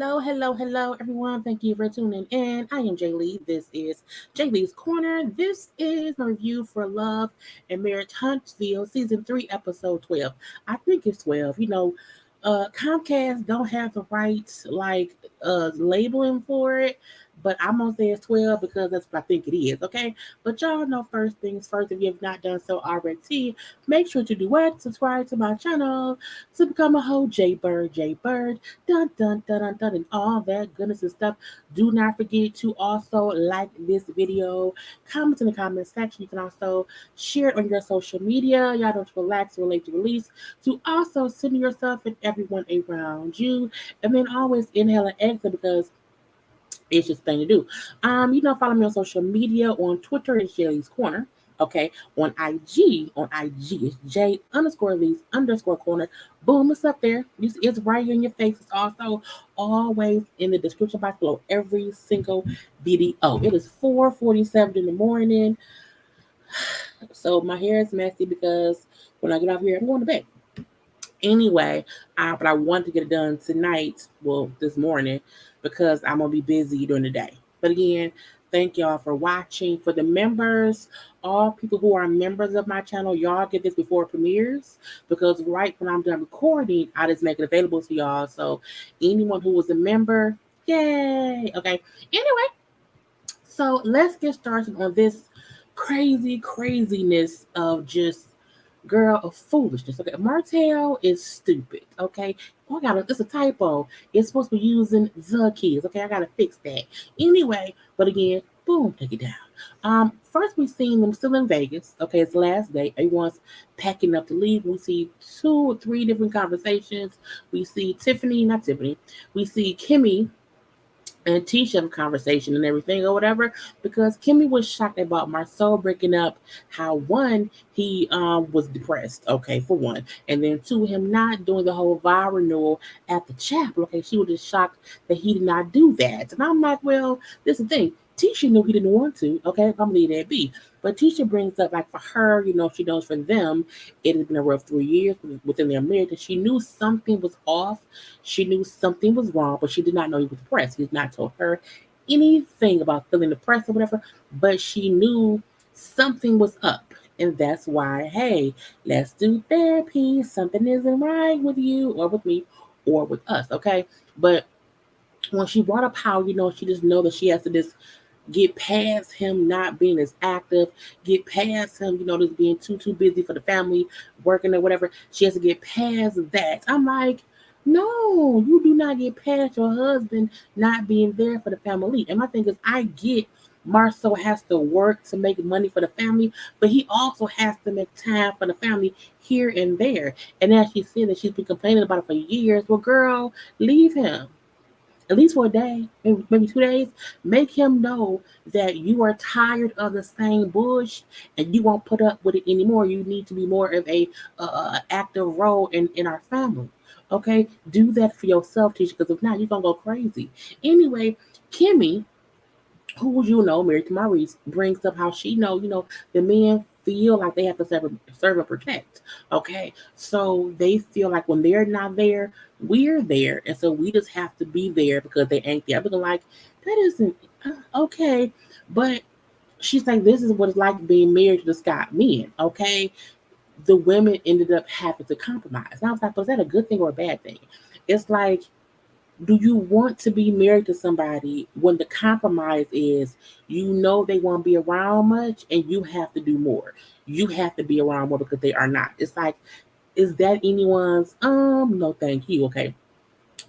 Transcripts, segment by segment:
Hello, everyone. Thank you for tuning in. I am Jaylee. This is Jaylee's Corner. This is my review for Love and Marriage Huntsville, Season 3, Episode 12. I think it's 12. Comcast don't have the right, labeling for it, but I'm going to say it's 12 because that's what I think it is, okay? But y'all know first things first. If you have not done so already, make sure to do what? Subscribe to my channel to become a whole JayBird, dun dun dun dun dun, and all that goodness and stuff. Do not forget to also like this video, comment in the comment section. You can also share it on your social media. Y'all don't relax, relate to release. To also send yourself and everyone around you, and then always inhale and exhale because it's just a thing to do. Follow me on social media. On Twitter, it's Jaylee's Corner. Okay. On IG, it's J_Lees_Corner. Boom, it's up there. It's right in your face. It's also always in the description box below every single video. It is 4:47 in the morning. So my hair is messy because when I get off here, I'm going to bed. Anyway, but I wanted to get it done tonight, well, this morning, because I'm going to be busy during the day. But again, thank y'all for watching. For the members, all people who are members of my channel, y'all get this before it premieres, because right when I'm done recording, I just make it available to y'all. So anyone who was a member, yay! Okay, anyway, so let's get started on this craziness of just girl of foolishness. Okay, Martell is stupid. Okay, it's a typo. It's supposed to be using the kids. Okay, I gotta fix that. Anyway, but again, boom, take it down. First we seen them still in Vegas. Okay, it's the last day. Everyone's packing up to leave. We see 2 or 3 different conversations. We see not Tiffany. We see Kimmy and Tisha have a conversation and everything or whatever, because Kimmy was shocked about Marcel breaking up. How one, he was depressed, okay, for one, and then two, him not doing the whole vow renewal at the chapel. Okay, she was just shocked that he did not do that, and I'm like, well, this is the thing. Tisha knew he didn't want to. Okay, I'm gonna leave that be. But Tisha brings up, like, for her, she knows for them it has been a rough 3 years within their marriage, and she knew something was off. She knew something was wrong, but she did not know he was depressed. He had not told her anything about feeling depressed or whatever, but she knew something was up. And that's why, hey, let's do therapy. Something isn't right with you or with me or with us, okay? But when she brought up how, she just know that she has to just get past him not being as active, get past him, just being too busy for the family, working or whatever. She has to get past that. I'm like, no, you do not get past your husband not being there for the family. And my thing is, I get Marcel has to work to make money for the family, but he also has to make time for the family here and there. And as she said that she's been complaining about it for years, well, girl, leave him at least for a day, maybe 2 days. Make him know that you are tired of the same bush and you won't put up with it anymore. You need to be more of a active role in our family. Okay, do that for yourself, teacher, because if not, you're gonna go crazy. Anyway, Kimmy, who married to Maurice, brings up how she the men feel like they have to serve and protect. Okay, so they feel like when they're not there, we're there, and so we just have to be there because they ain't there. I'm looking like that isn't okay, but she's like, this is what it's like being married to the Scott men. Okay, the women ended up having to compromise. And I was like, was that a good thing or a bad thing? It's like, do you want to be married to somebody when the compromise is they won't be around much and you have to do more? You have to be around more because they are not. It's like, is that anyone's no thank you, okay?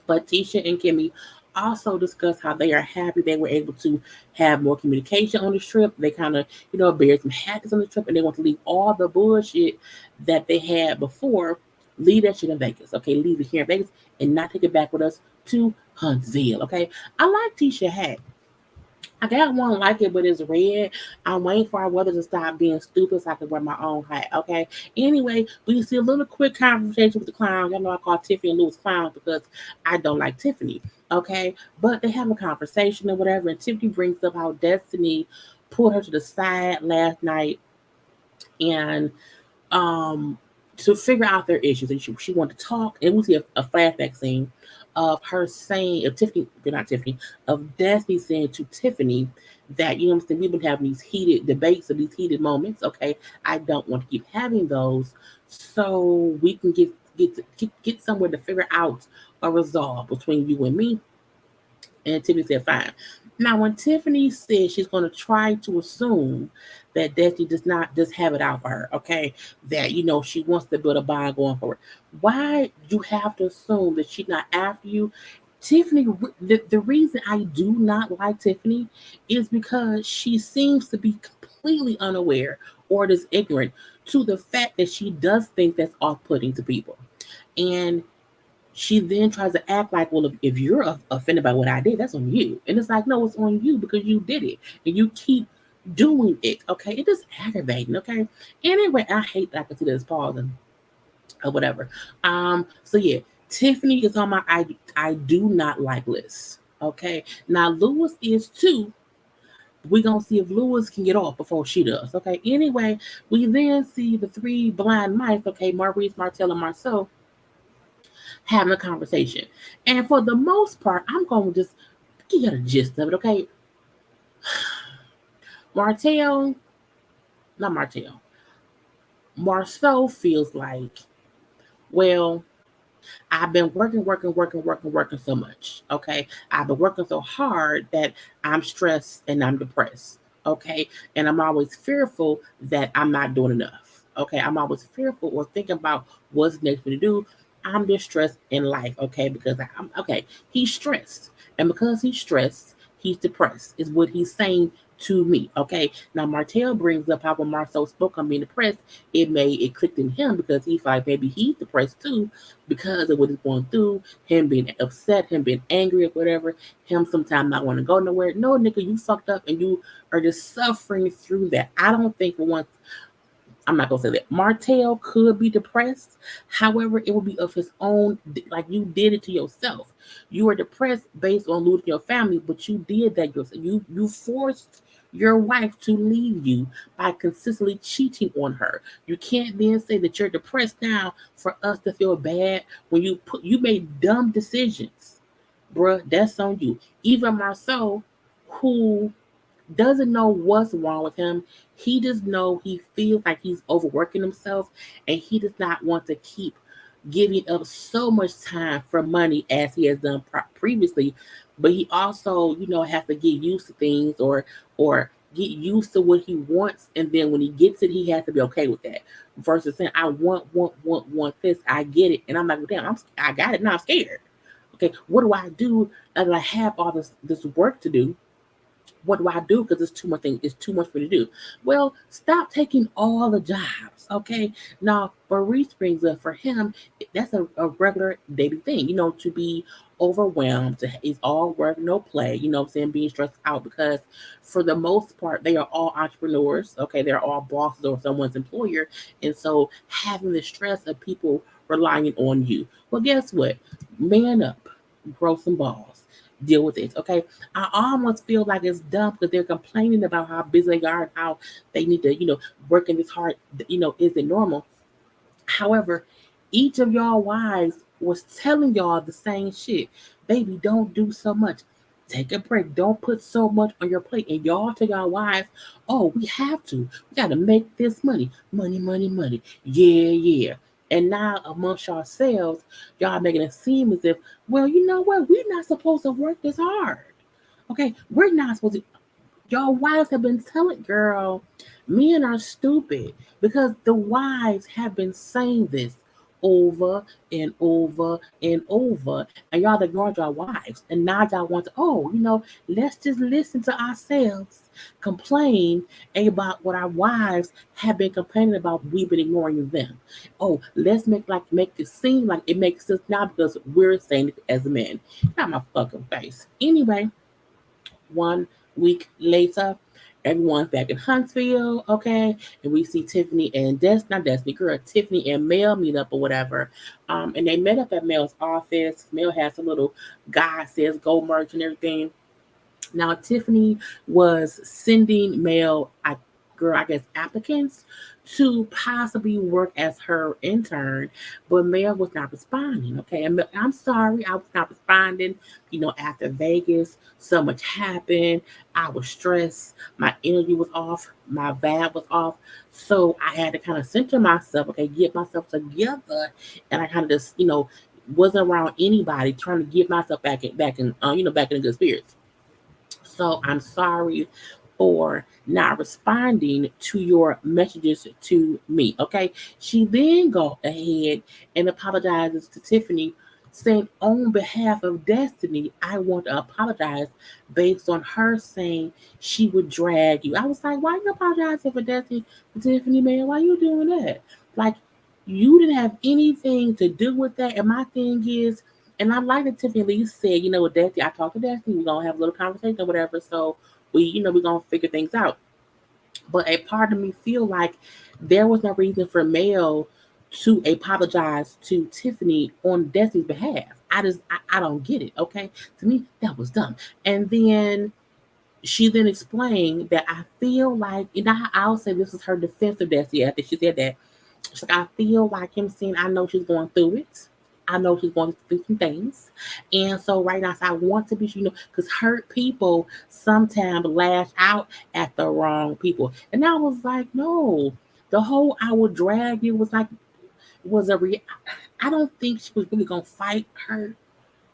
But Tisha and Kimmy also discuss how they are happy they were able to have more communication on this trip. They kind of, buried some happiness on the trip, and they want to leave all the bullshit that they had before. Leave that shit in Vegas, okay? Leave it here in Vegas and not take it back with us to Huntsville, okay? I like Tisha hat. I got one like it, but it's red. I'm waiting for our weather to stop being stupid so I can wear my own hat, okay? Anyway, we see a little quick conversation with the clown. Y'all know I call Tiffany and Louis clowns because I don't like Tiffany, okay? But they have a conversation or whatever, and Tiffany brings up how Destiny pulled her to the side last night and to figure out their issues. And she wanted to talk, and we see a flashback scene of her saying, of Tiffany, not Tiffany, of Destiny saying to Tiffany that, you know what I'm saying, we've been having these heated debates or these heated moments. Okay, I don't want to keep having those, so we can get somewhere to figure out a resolve between you and me. And Tiffany said, fine. Now, when Tiffany said she's going to try to assume that Destiny does not just have it out for her, okay, that, she wants to build a bond going forward, why you have to assume that she's not after you? Tiffany, the reason I do not like Tiffany is because she seems to be completely unaware or just ignorant to the fact that she does think that's off putting to people. And she then tries to act like, well, if you're offended by what I did, that's on you. And it's like, no, it's on you because you did it and you keep doing it. Okay, it is aggravating. Okay, anyway, I hate that I can see this pause or whatever. So yeah, Tiffany is on my I do not like list. Okay, now Louis is too. We're gonna see if Louis can get off before she does. Okay, anyway, we then see the three blind mice. Okay, Maurice, Martell, and Marceau having a conversation. And for the most part, I'm going to just give you the gist of it, okay? Martell, not Martell, Marceau feels like, well, I've been working so much, okay? I've been working so hard that I'm stressed and I'm depressed, okay? And I'm always fearful that I'm not doing enough, okay? I'm always fearful or thinking about what's next for me to do. I'm just stressed in life, okay? Because I'm okay. He's stressed, and because he's stressed, he's depressed. Is what he's saying to me, okay? Now Martell brings up how when Marceau spoke on being depressed, it clicked in him because he felt like maybe he's depressed too because of what he's going through, him being upset, him being angry or whatever, him sometimes not want to go nowhere. No, nigga, you fucked up and you are just suffering through that. I don't think for once I'm not gonna say that. Martell could be depressed. However, it will be of his own, like you did it to yourself. You are depressed based on losing your family, but you did that yourself. You forced your wife to leave you by consistently cheating on her. You can't then say that you're depressed now for us to feel bad when you made dumb decisions. Bruh, that's on you. Even Marceau, who doesn't know what's wrong with him. He just know he feels like he's overworking himself and he does not want to keep giving up so much time for money as he has done previously. But he also, has to get used to things or get used to what he wants, and then when he gets it, he has to be okay with that. Versus saying, "I want this. I get it," and I'm like, "Damn, I got it. Now I'm scared." Okay, what do I do? And I have all this work to do. What do I do? Because it's too much thing. It's too much for me to do. Well, stop taking all the jobs. Okay. Now, Maurice brings up for him, that's a regular daily thing, to be overwhelmed. It's all work, no play, what I'm saying, being stressed out because for the most part, they are all entrepreneurs. Okay. They're all bosses or someone's employer. And so having the stress of people relying on you. Well, guess what? Man up, grow some balls, deal with it. Okay. I almost feel like it's dumb because they're complaining about how busy they are and how they need to, working this hard, is it normal? However, each of y'all wives was telling y'all the same shit. Baby, don't do so much. Take a break. Don't put so much on your plate. And y'all tell y'all wives, oh, we have to. We got to make this money. Money, money, money. Yeah, yeah. And now amongst yourselves, y'all making it seem as if, well, you know what? We're not supposed to work this hard. Okay, we're not supposed to. Your wives have been telling, girl, men are stupid because the wives have been saying this over and over and over, and y'all ignored your wives, and now y'all want to, oh, let's just listen to ourselves complain about what our wives have been complaining about. We've been ignoring them. Oh, let's make it seem like it makes sense now because we're saying it as a man. Not my fucking face. Anyway, 1 week later, everyone's back in Huntsville, okay? And we see Tiffany and not Destiny, girl, Tiffany and Mel meet up or whatever. And they met up at Mel's office. Mel has a little guy says go merch and everything. Now Tiffany was sending Mel, girl, I guess, applicants to possibly work as her intern, but Mel was not responding. Okay, and I'm sorry, I was not responding. After Vegas, so much happened. I was stressed. My energy was off. My vibe was off. So I had to kind of center myself. Okay, get myself together, and I kind of just, wasn't around anybody, trying to get myself back in good spirits. So I'm sorry for not responding to your messages to me. Okay. She then go ahead and apologizes to Tiffany, saying on behalf of Destiny, I want to apologize based on her saying she would drag you. I was like, why you apologizing for Destiny, Tiffany, man? Why you doing that? Like, you didn't have anything to do with that. And my thing is, and I like that Tiffany Lee said, with Destiny, I talked to Destiny, we're gonna have a little conversation or whatever. So we're gonna figure things out. But a part of me feel like there was no reason for Mel to apologize to Tiffany on Destiny's behalf. I don't get it. Okay, to me that was dumb. And then she then explained that I feel like, I'll say this is her defense of Destiny after she said that. She's like, I feel like him saying, I know she's going through it. I know she's going through some things. And so right now, so I want to be sure, because hurt people sometimes lash out at the wrong people. And I was like, no. The whole I would drag you was I don't think she was really gonna fight her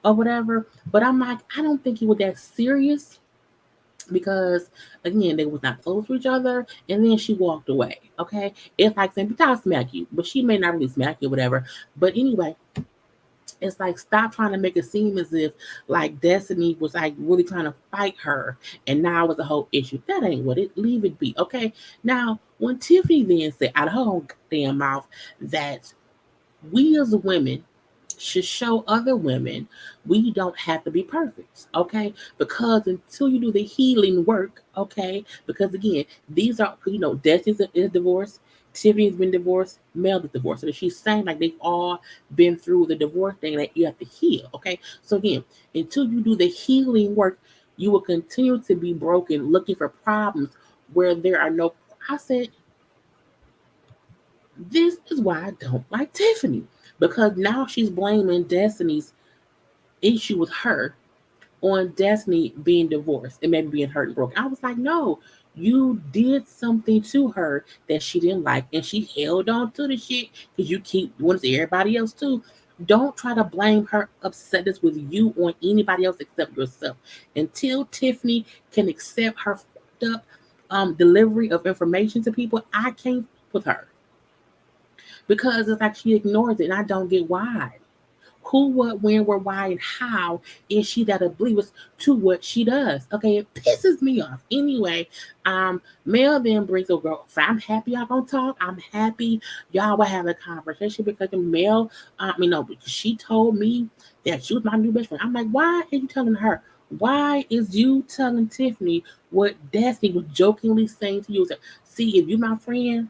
or whatever. But I'm like, I don't think it was that serious because again they was not close to each other, and then she walked away. Okay, it's like saying, I'll smack you, but she may not really smack you or whatever. But anyway, it's like, stop trying to make it seem as if like Destiny was like really trying to fight her, and now it's a whole issue. That ain't what it. Leave it be. Okay, now when Tiffany then said out of her own damn mouth that we as women should show other women we don't have to be perfect, okay? Because until you do the healing work, okay? Because again, these are, Destiny's is divorced, Tiffany's been divorced, Mel is divorced. So she's saying like they've all been through the divorce thing that you have to heal, okay? So again, until you do the healing work, you will continue to be broken, looking for problems where there are no. I said, this is why I don't like Tiffany, because now she's blaming Destiny's issue with her on Destiny being divorced and maybe being hurt and broken. I was like, no, you did something to her that she didn't like, and she held on to the shit because you keep doing it to everybody else too. Don't try to blame her upsetness with you on anybody else except yourself. Until Tiffany can accept her fucked up delivery of information to people, I can't with her because it's like she ignores it, and I don't get why. Who, what, when, where, why, and how is she that oblivious to what she does? Okay, it pisses me off. Anyway, Mel then brings a girl. So I'm happy y'all gonna talk. I'm happy y'all will have a conversation because Mel, she told me that she was my new best friend. I'm like, why are you telling her? Why is you telling Tiffany what Destiny was jokingly saying to you? So, see, if you my friend,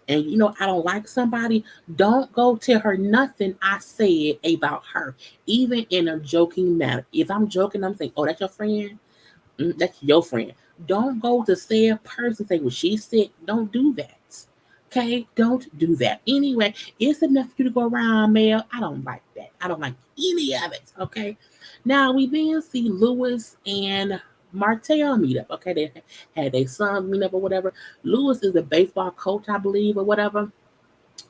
and I don't like somebody, don't go tell her nothing I said about her, even in a joking manner. If I'm joking, I'm saying, oh, that's your friend. That's your friend. Don't go to say a person say, well, she said. Don't do that. Okay, don't do that. Anyway, it's enough for you to go around, Mel. I don't like that. I don't like any of it. Okay. Now we then see Louis and Martell meet up. Okay, they had their son meet up or whatever. Louis is a baseball coach, I believe, or whatever.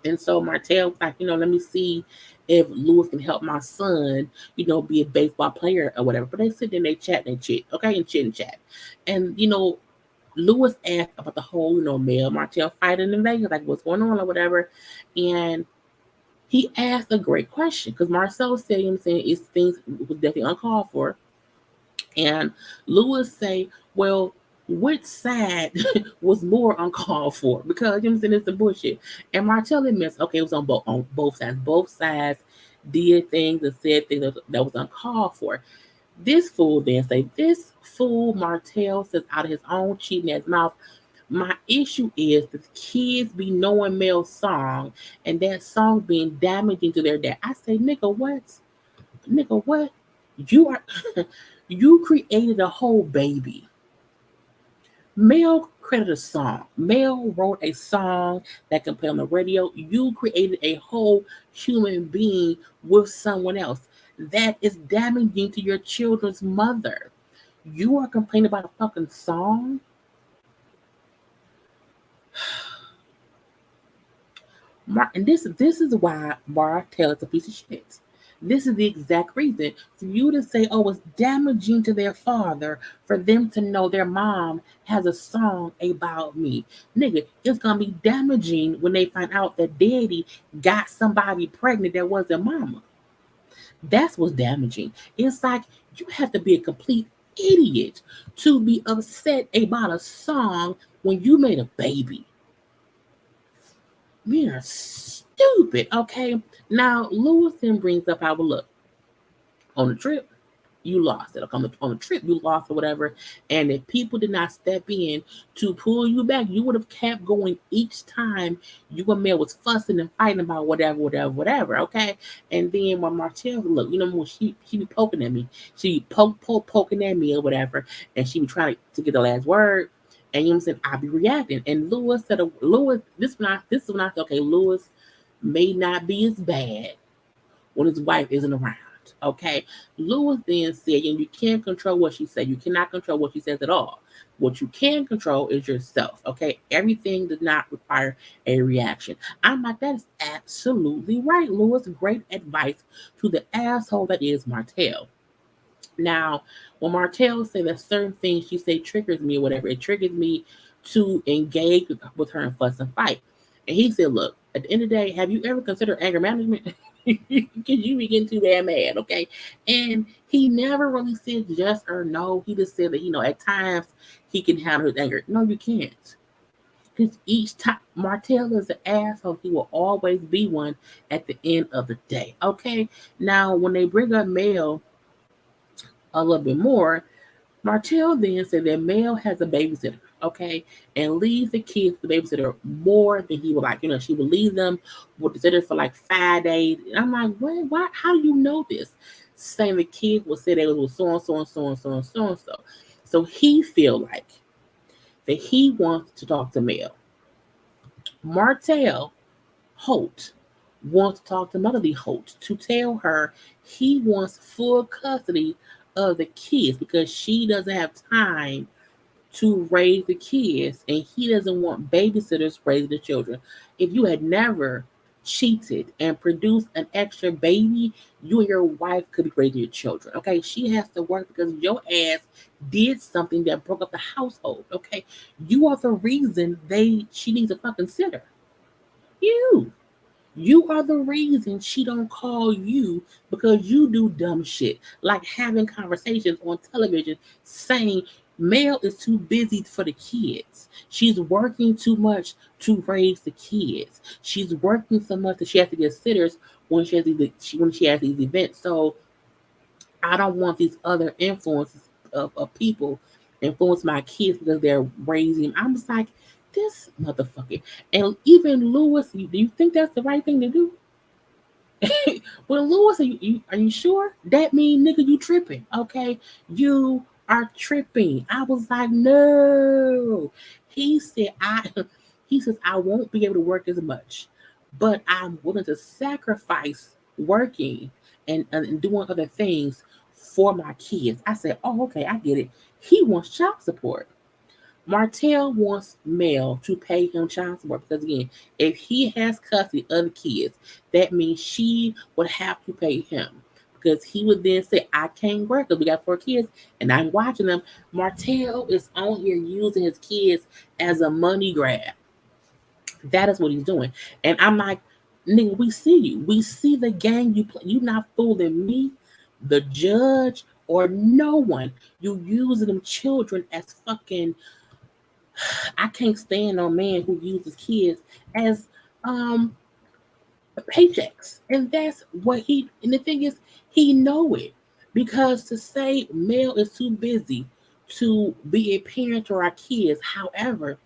And so Martell was like, let me see if Louis can help my son, be a baseball player or whatever. But they sit there and they chat and they chit, okay, and chit and chat. And Louis asked about the whole, Mel Martell fighting in Vegas, like what's going on or whatever. And he asked a great question because Marcel said, saying it's things was definitely uncalled for. And Louis say, well, which side was more uncalled for? Because saying, it's the bullshit. And Martell admits, okay, it was on both sides. Both sides did things and said things that was uncalled for. This fool then say, this fool Martell says out of his own cheating ass mouth, my issue is the kids be knowing Mel's song and that song being damaging to their dad. I say, nigga, what? Nigga, what? You are you created a whole baby. Mel created a song. Mel wrote a song that can play on the radio. You created a whole human being with someone else. That is damaging to your children's mother. You are complaining about a fucking song? And this is why Martell is a piece of shit. This is the exact reason for you to say, "Oh, it's damaging to their father for them to know their mom has a song about me." Nigga, it's gonna be damaging when they find out that daddy got somebody pregnant that wasn't mama. That's what's damaging. It's like you have to be a complete idiot to be upset about a song when you made a baby. Men are stupid. Okay. Now Lewis then brings up how, well, look, on the trip, you lost it. Like on the trip, you lost or whatever. And if people did not step in to pull you back, you would have kept going each time you and Mel was fussing and fighting about whatever. Okay. And then when Martell, look, when she be poking at me, she be poking at me or whatever, and she be trying to get the last word. And you know what I'm saying? I be reacting. And Lewis said, this is when I said, okay, Lewis may not be as bad when his wife isn't around. Okay. Lewis then said, and you can't control what she said. You cannot control what she says at all. What you can control is yourself. Okay. Everything does not require a reaction. I'm like, that is absolutely right, Lewis. Great advice to the asshole that is Martell. Now, when Martell said that certain things she say triggers me or whatever, it triggers me to engage with her and fuss and fight. And he said, look, at the end of the day, have you ever considered anger management? Because you be getting too damn mad, okay? And he never really said yes or no. He just said that, at times he can handle his anger. No, you can't. Because each time Martell is an asshole, he will always be one at the end of the day, okay? Now, when they bring up Mel a little bit more, Martell then said that Mel has a babysitter, okay, and leaves the kids with the babysitter more than he would like. She would leave them with the sitter for like 5 days. And I'm like, what? Why? How do you know this? Saying the kids would say they was with so and so and so and so and so and so. So he feel like that he wants to talk to Mel. Martell Holt wants to talk to Melody Holt to tell her he wants full custody of the kids because she doesn't have time to raise the kids and he doesn't want babysitters raising the children. If you had never cheated and produced an extra baby, you and your wife could be raising your children. Okay, she has to work because your ass did something that broke up the household. Okay, you are the reason she needs a fucking sitter. You. You are the reason she don't call you because you do dumb shit, like having conversations on television saying Mel is too busy for the kids. She's working too much to raise the kids. She's working so much that she has to get sitters when she has these events. So I don't want these other influences of people influence my kids because they're raising. I'm just like, this motherfucker. And even Lewis, do you think that's the right thing to do? Well, Lewis, are you sure? That mean, nigga, you tripping, okay? You are tripping. I was like, no. He said, he says, I won't be able to work as much, but I'm willing to sacrifice working and doing other things for my kids. I said, oh, okay, I get it. He wants child support. Martell wants Mel to pay him child support because, again, if he has custody of the kids, that means she would have to pay him because he would then say, I can't work because we got 4 kids and I'm watching them. Martell is on here using his kids as a money grab. That is what he's doing. And I'm like, nigga, we see you. We see the game you play. You not fooling me, the judge, or no one. You using them children as fucking. I can't stand no man who uses kids as um paychecks. And that's what and the thing is he know it. Because to say Mel is too busy to be a parent to our kids, however,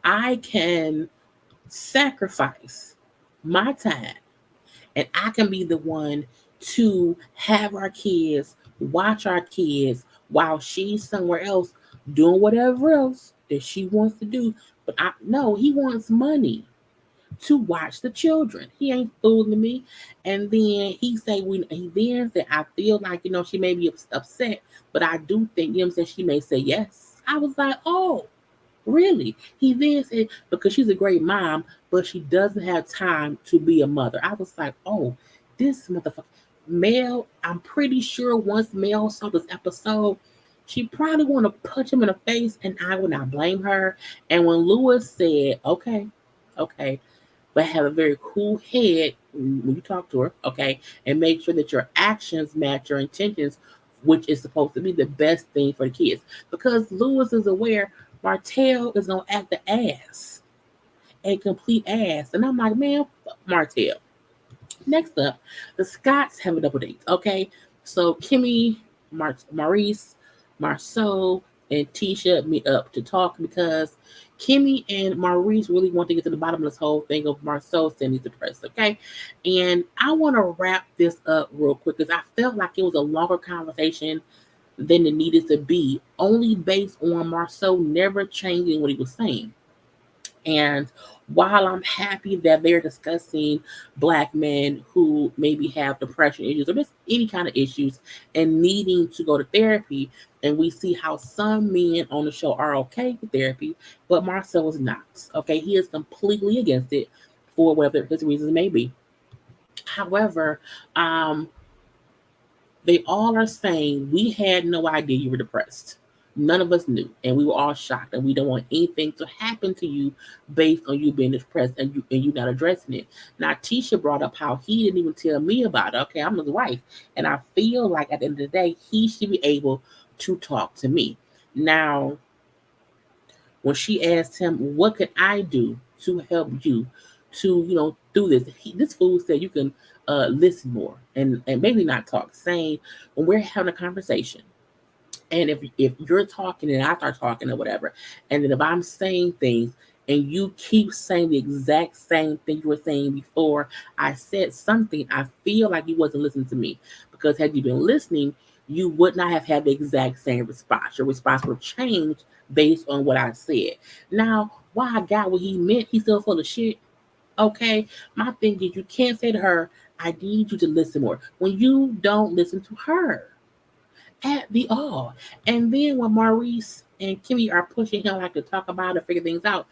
I can sacrifice my time and I can be the one to have our kids, watch our kids while she's somewhere else doing whatever else that she wants to do. But I no, he wants money to watch the children. He ain't fooling me. And then he then said, I feel like, she may be upset, but I do think, she may say yes. I was like, oh, really? He then said, because she's a great mom, but she doesn't have time to be a mother. I was like, oh, this motherfucker. Mel, I'm pretty sure once Mel saw this episode, she probably want to punch him in the face, and I would not blame her. And when Lewis said, okay, okay, but have a very cool head when you talk to her, okay, and make sure that your actions match your intentions, which is supposed to be the best thing for the kids. Because Lewis is aware Martell is gonna act the ass, a complete ass, and I'm like, man, fuck Martell. Next up, the Scotts have a double date. Okay, so Kimmy, Maurice, Marceau, and Tisha meet up to talk because Kimmy and Maurice really want to get to the bottom of this whole thing of Marceau saying he's depressed. Okay, and I want to wrap this up real quick because I felt like it was a longer conversation than it needed to be, only based on Marceau never changing what he was saying. And while I'm happy that they're discussing Black men who maybe have depression issues or just any kind of issues and needing to go to therapy, and we see how some men on the show are okay with therapy, but Marcel is not. Okay, he is completely against it for whatever his reasons may be. However, um, they all are saying we had no idea you were depressed. None of us knew, and we were all shocked, and we don't want anything to happen to you based on you being depressed and you not addressing it. Now, Tisha brought up how he didn't even tell me about it. Okay, I'm his wife, and I feel like at the end of the day, he should be able to talk to me. Now, when she asked him, "What can I do to help you to do this?" This fool said, "You can listen more and maybe not talk." Saying when we're having a conversation, and if you're talking and I start talking or whatever, and then if I'm saying things and you keep saying the exact same thing you were saying before I said something, I feel like you wasn't listening to me. Because had you been listening, you would not have had the exact same response. Your response would change based on what I said. Now, why I got what he meant, he's still full of shit. Okay, my thing is you can't say to her, "I need you to listen more," when you don't listen to her at the all. And then when Maurice and Kimmy are pushing him like to talk about it, figure things out,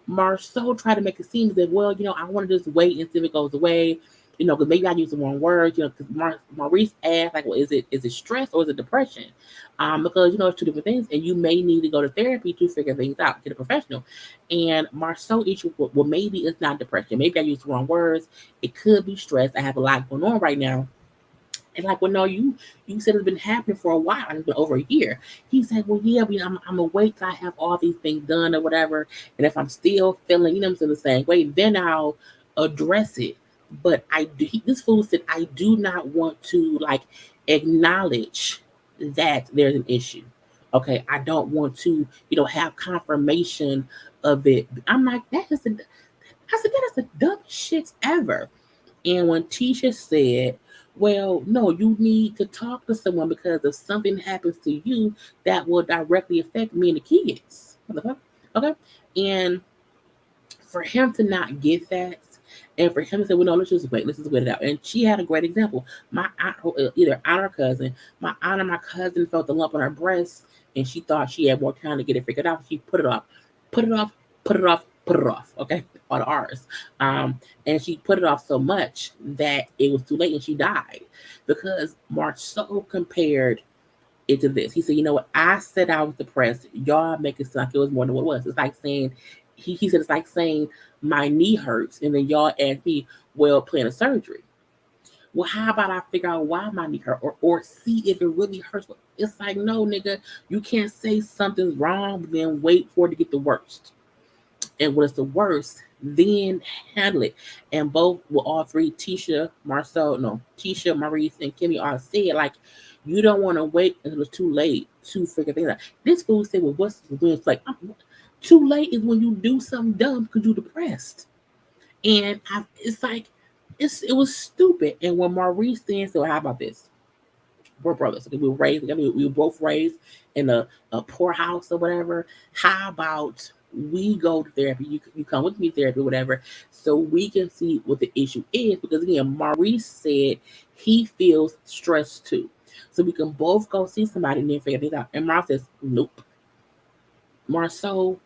Marceau tried to make it seem that, well, I want to just wait and see if it goes away. Because maybe I use the wrong words. Because Maurice asked, like, well, is it stress or is it depression? Because it's two different things, and you may need to go to therapy to figure things out, get a professional. And Marceau issue, well, maybe it's not depression. Maybe I used the wrong words. It could be stress. I have a lot going on right now, and like, well, no, you said it's been happening for a while. It's been over a year. He said, well, yeah, but I'm gonna wait till I have all these things done or whatever. And if I'm still feeling, I'm still the same way, then I'll address it. But this fool said, I do not want to like acknowledge that there's an issue. Okay, I don't want to, have confirmation of it. I'm like, I said, that is the dumbest shit ever. And when Tisha said, well, no, you need to talk to someone because if something happens to you, that will directly affect me and the kids. What the fuck? Okay. And for him to not get that, and for him to say, well, no, let's just wait it out. And she had a great example. My aunt, either aunt or cousin, my aunt or my cousin felt the lump on her breast, and she thought she had more time to get it figured out. She put it off, put it off, put it off, put it off. Okay, all the R's. And she put it off so much that it was too late, and she died because Marceau compared it to this. He said, you know what? I said I was depressed. Y'all make it sound like it was more than what it was. It's like saying, he said, it's like saying my knee hurts, and then y'all ask me, well, plan a surgery. Well, how about I figure out why my knee hurt or see if it really hurts? It's like, no, nigga, you can't say something's wrong, but then wait for it to get the worst. And when it's the worst, then handle it. And both, well, all three, Tisha, Maurice, and Kimmy all said, like, you don't want to wait until it's too late to figure things out. This fool said, well, what's when it's like, too late is when you do something dumb because you're depressed. And it's like, it was stupid. And when Maurice then said, well, how about this? we're brothers. Okay, we were raised. We were both raised in a poor house or whatever. How about we go to therapy? You come with me to therapy, whatever, so we can see what the issue is. Because again, Maurice said he feels stressed too, so we can both go see somebody and then figure this out. And Mark says, nope. Marceau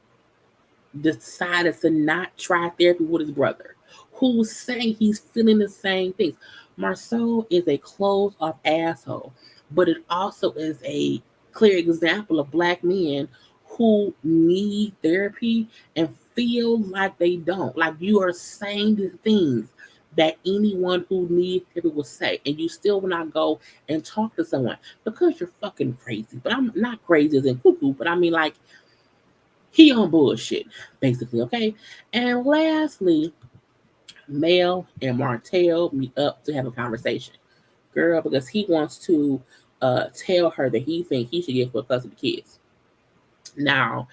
decided to not try therapy with his brother, who's saying he's feeling the same things. Marceau is a closed off asshole, but it also is a clear example of black men who need therapy and feel like they don't. Like you are saying the things that anyone who needs therapy will say, and you still will not go and talk to someone because you're fucking crazy. But I'm not crazy as in cuckoo, but I mean like he on bullshit, basically, okay? And lastly, Mel and Martell meet up to have a conversation. Girl, because he wants to tell her that he thinks he should get for custody of the kids. Now,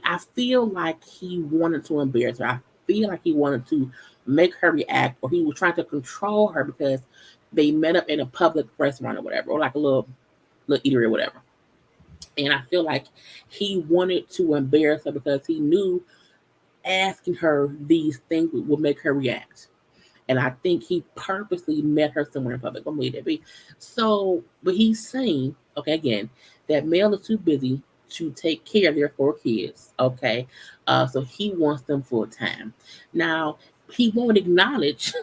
I feel like he wanted to embarrass her. I feel like he wanted to make her react, or he was trying to control her because they met up in a public restaurant or whatever, or like a little eatery or whatever. And I feel like he wanted to embarrass her because he knew asking her these things would make her react. And I think he purposely met her somewhere in public. I'm leave that be. So, but he's saying, okay, again, that Mel is too busy to take care of their 4 kids. Okay. So he wants them full time. Now, he won't acknowledge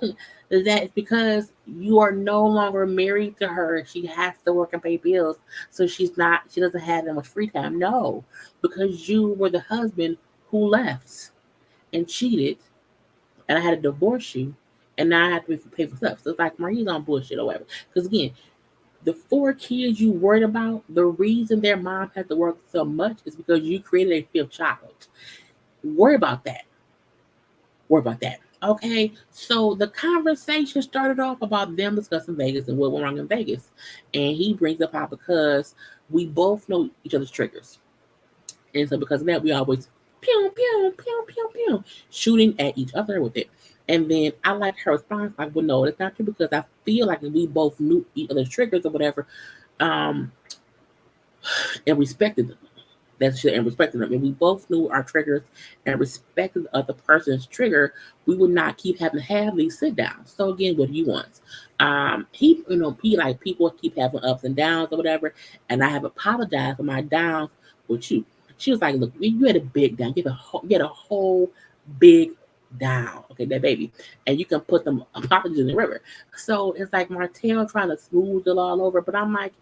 that it's because you are no longer married to her. She has to work and pay bills. So she doesn't have that much free time. No, because you were the husband who left and cheated, and I had to divorce you, and now I have to pay for stuff. So it's like Marie's on bullshit or whatever. Because again, the 4 kids you worried about, the reason their mom had to work so much is because you created a fifth child. Worry about that. Worry about that. Okay, so the conversation started off about them discussing Vegas and what went wrong in Vegas, and he brings up how because we both know each other's triggers, and so because of that, we always pew pew pew pew pew shooting at each other with it. And then I like her response, like, well, no, it's not true because I feel like we both knew each other's triggers or whatever, um, and respected them. That's shit, and respected them. And we both knew our triggers and respected the other person's trigger. We would not keep having to have these sit downs. So again, what do you want? He like people keep having ups and downs or whatever, and I have apologized for my downs with you. She was like, look, you had a big down. You had a whole big down. Okay, that baby, and you can put them apologies in the river. So it's like Martell trying to smooth it all over, but I'm like,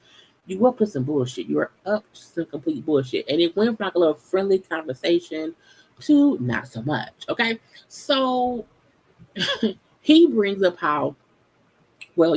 you were up to some bullshit. You were up to some complete bullshit. And it went from like a little friendly conversation to not so much. Okay. So he brings up how, well,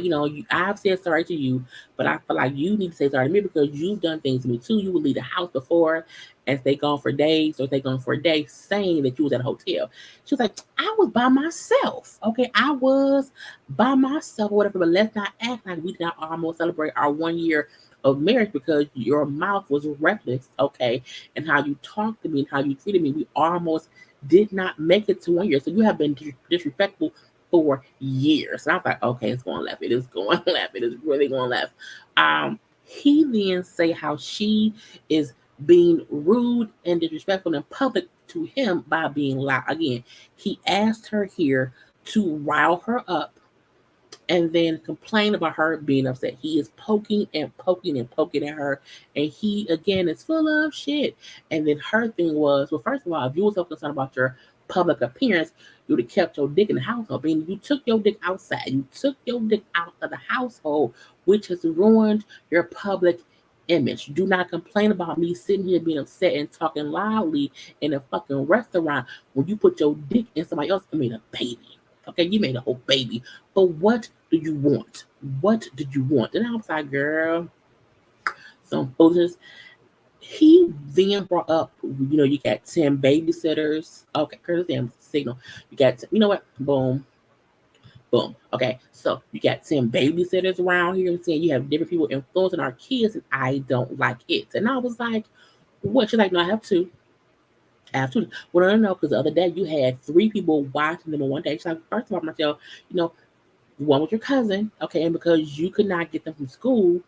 I've said sorry to you, but I feel like you need to say sorry to me because you've done things to me too. You would leave the house before and stay gone for days or stay gone for a day saying that you was at a hotel. She was like, I was by myself. Okay, I was by myself or whatever, but let's not act like we did not almost celebrate our 1 year of marriage because your mouth was reckless, okay, and how you talked to me and how you treated me. We almost did not make it to 1 year. So you have been disrespectful for years. And I was like, okay, it's going left. It is going left. It is really going left. He then say how she is being rude and disrespectful in public to him by being loud. Again, he asked her here to rile her up and then complain about her being upset. He is poking and poking and poking at her, and he again is full of shit. And then her thing was, well, first of all, if you were so concerned about your public appearance, you would have kept your dick in the household. I mean, you took your dick outside. You took your dick out of the household, which has ruined your public image. Do not complain about me sitting here being upset and talking loudly in a fucking restaurant when you put your dick in somebody else. I mean, a baby. Okay, you made a whole baby. But what do you want? What did you want? And I was like, girl, some foolishness. He then brought up, you got 10 babysitters. Okay, Curtis damn signal. You got, you know what? Boom, boom. Okay, so you got 10 babysitters around here. I'm saying you have different people influencing our kids, and I don't like it. And I was like, what? She's like, no, I have two. I have two. Well, no, because the other day you had 3 people watching them in one day. She's like, first of all, Marcel, one with your cousin, okay, and because you could not get them from school,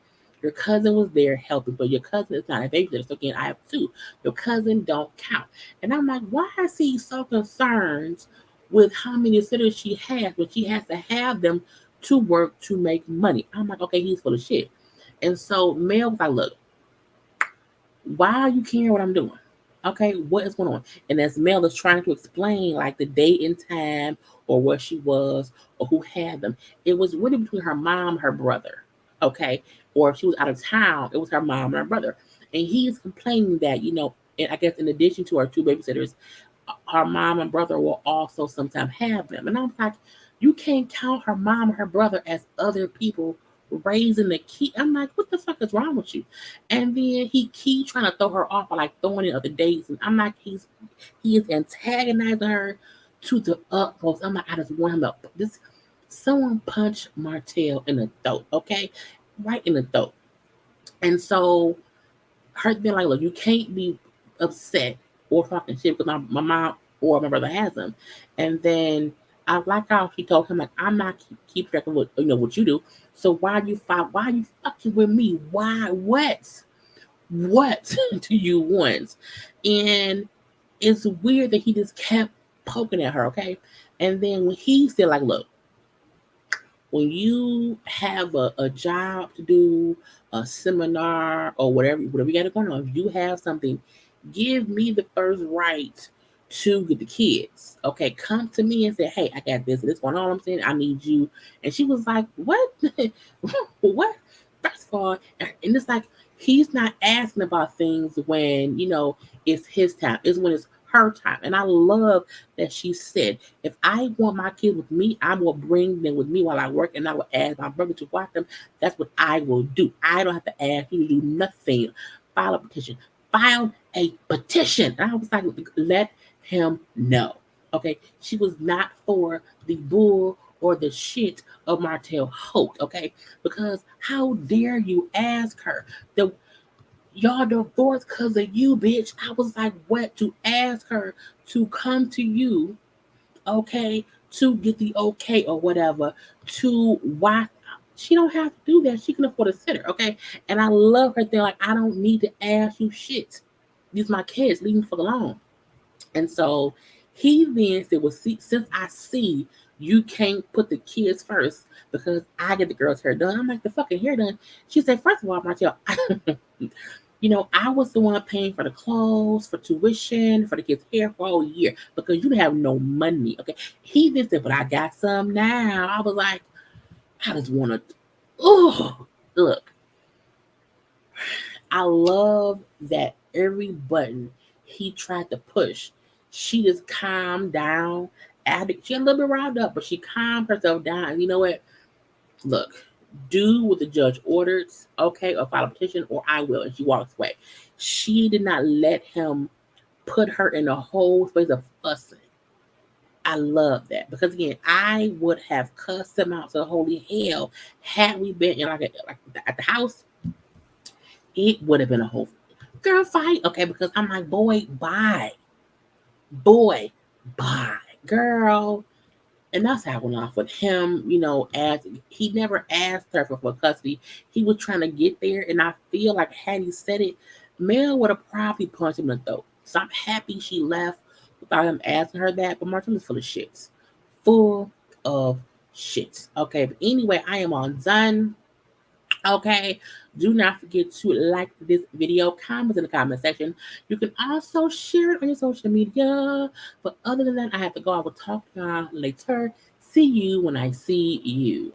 Your cousin was there helping, but your cousin is not a babysitter. So again, I have two. Your cousin don't count. And I'm like, why is he so concerned with how many sitters she has when she has to have them to work to make money? I'm like, okay, he's full of shit. And so Mel was like, look, why are you caring what I'm doing? Okay, what is going on? And as Mel is trying to explain like the date and time or where she was or who had them, it was really between her mom and her brother. Okay, or if she was out of town, it was her mom and her brother. And he's complaining that, and I guess in addition to her two babysitters, her mom and brother will also sometimes have them. And I'm like, you can't count her mom and her brother as other people raising the kid. I'm like, what the fuck is wrong with you? And then he keeps trying to throw her off by like throwing in other dates. And I'm like, he is antagonizing her to the utmost. I'm like, I just want him to this someone punch Martell in the throat, okay? Right in the throat. And so her being like, look, you can't be upset or talking shit because my mom or my brother has them. And then I like how she told him, like, I'm not keep track of what you do. So why you fight? Why you fucking with me? Why? What do you want? And it's weird that he just kept poking at her, okay? And then when he said, like, look, when you have a job to do, a seminar or whatever you got going on, if you have something, give me the first right to get the kids. Okay, come to me and say, hey, I got this going on. I'm saying I need you. And she was like, what? What? First of all, and it's like he's not asking about things when it's his time. It's when it's her time. And I love that she said, if I want my kids with me, I will bring them with me while I work, and I will ask my brother to watch them. That's what I will do. I don't have to ask you to do nothing. File a petition. File a petition. And I was like, let him know. Okay. She was not for the bull or the shit of Martell Holt. Okay. Because how dare you ask her? Y'all divorced because of you, bitch. I was like, what? To ask her to come to you, okay, to get the okay or whatever, to why she don't have to do that. She can afford a sitter, okay? And I love her thing, like, I don't need to ask you shit. These my kids, leave me for alone. And so he then said, well, see, since I see you can't put the kids first because I get the girl's hair done. I'm like, the fucking hair done. She said, first of all, Martell, I was the one paying for the clothes, for tuition, for the kids' hair for a whole year because you have no money. Okay. He just said, but I got some now. I was like, I just want to, look, I love that every button he tried to push, she just calmed down. She a little bit riled up, but she calmed herself down. And you know what? Look, do what the judge ordered, okay, or file a petition, or I will. And she walks away. She did not let him put her in a whole space of fussing. I love that because again, I would have cussed him out to holy hell had we been in like at the house. It would have been a whole girl fight, okay? Because I'm like, boy, bye, girl. And that's how I went off with him, as he never asked her for custody. He was trying to get there. And I feel like had he said it, Mel would have probably punched him in the throat. So I'm happy she left without him asking her that. But Martin is full of shits. Full of shits. Okay. But anyway, I am all done. Okay, do not forget to like this video, comment in the comment section. You can also share it on your social media. But other than that, I have to go. I will talk to y'all later. See you when I see you.